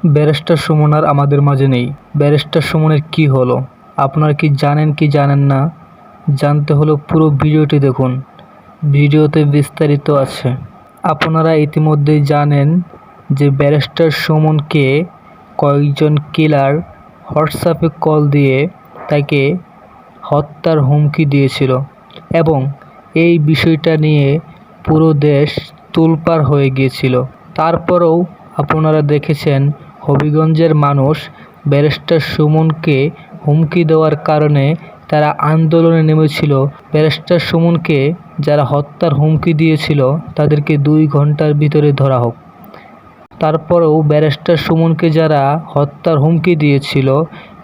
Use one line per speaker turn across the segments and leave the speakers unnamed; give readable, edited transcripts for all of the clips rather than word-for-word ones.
Barrister Suman আর আমাদের মাঝে নেই। ব্যারিস্টার সুমনের কি হলো? আপনারা কি জানেন কি জানেন না? জানতে হলে পুরো ভিডিওটি দেখুন। ভিডিওতে বিস্তারিত আছে। আপনারা ইতিমধ্যেই জানেন যে ব্যারিস্টার সুমনকে কয়েকজন কিলার হোয়াটসঅ্যাপে কল দিয়ে তাকে হত্যার হুমকি দিয়েছিল এবং এই বিষয়টা নিয়ে পুরো দেশ তোলপাড় হয়ে গিয়েছিল। তারপরেও আপনারা দেখেছেন হবিগঞ্জের মানুষ ব্যারিস্টার সুমনকে হুমকি দেওয়ার কারণে তারা আন্দোলনে নেমেছিল। ব্যারিস্টার সুমনকে যারা হত্যার হুমকি দিয়েছিল তাদেরকে 2 ঘন্টার ভিতরে ধরা হোক। তারপরেও ব্যারিস্টার সুমনকে যারা হত্যার হুমকি দিয়েছিল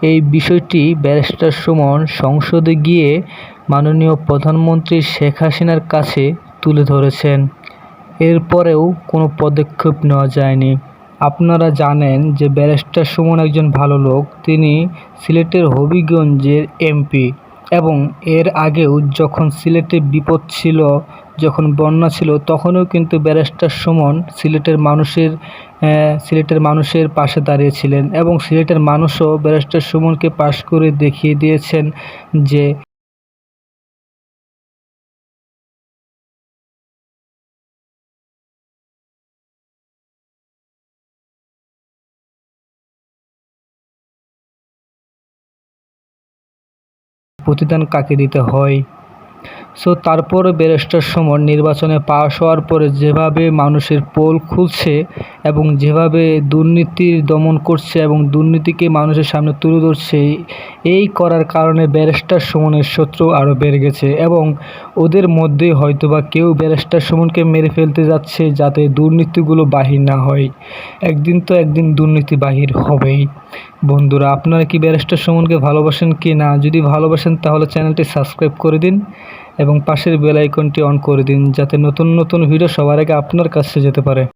এই বিষয়টি ব্যারিস্টার সুমন সংসদে গিয়ে মাননীয় প্রধানমন্ত্রী শেখ হাসিনার কাছে তুলে ধরেছেন। এরপরেও কোনো পদক্ষেপ নেওয়া যায়নি। আপনারা জানেন যে ব্যারিস্টার সুমন একজন ভালো লোক। তিনি সিলেটের হবিগঞ্জের এমপি এবং এর আগেও যখন সিলেটে বিপদ ছিল, যখন বন্যা ছিল, তখনও কিন্তু ব্যারিস্টার সুমন সিলেটের মানুষের পাশে দাঁড়িয়েছিলেন এবং সিলেটের মানুষও ব্যারিস্টার সুমনকে পাশ করে দেখিয়ে দিয়েছেন যে প্রতিদান কাকে দিতে হয়। তারপরে ব্যারিস্টার সুমন নির্বাচনে পাশ হওয়ার পরে যেভাবে মানুষের পোল খুলছে এবং যেভাবে দুর্নীতির দমন করছে এবং দুর্নীতিকে মানুষের সামনে তুলে ধরছে, এই করার কারণে ব্যারিস্টার সুমনের শত্রু আরও বেড়ে গেছে এবং ওদের মধ্যে হয়তোবা কেউ ব্যারিস্টার সুমনকে মেরে ফেলতে যাচ্ছে যাতে দুর্নীতিগুলো বাহির না হয়। একদিন তো একদিন দুর্নীতি বাহির হবেই। বন্ধুরা, আপনারা কি ব্যারিস্টার সুমনকে ভালোবাসেন কি না? যদি ভালোবাসেন তাহলে চ্যানেলটি সাবস্ক্রাইব করে দিন এবং পাশের বেল আইকনটি অন করে দিন যাতে নতুন নতুন ভিডিও সবার আগে আপনার কাছে যেতে পারে।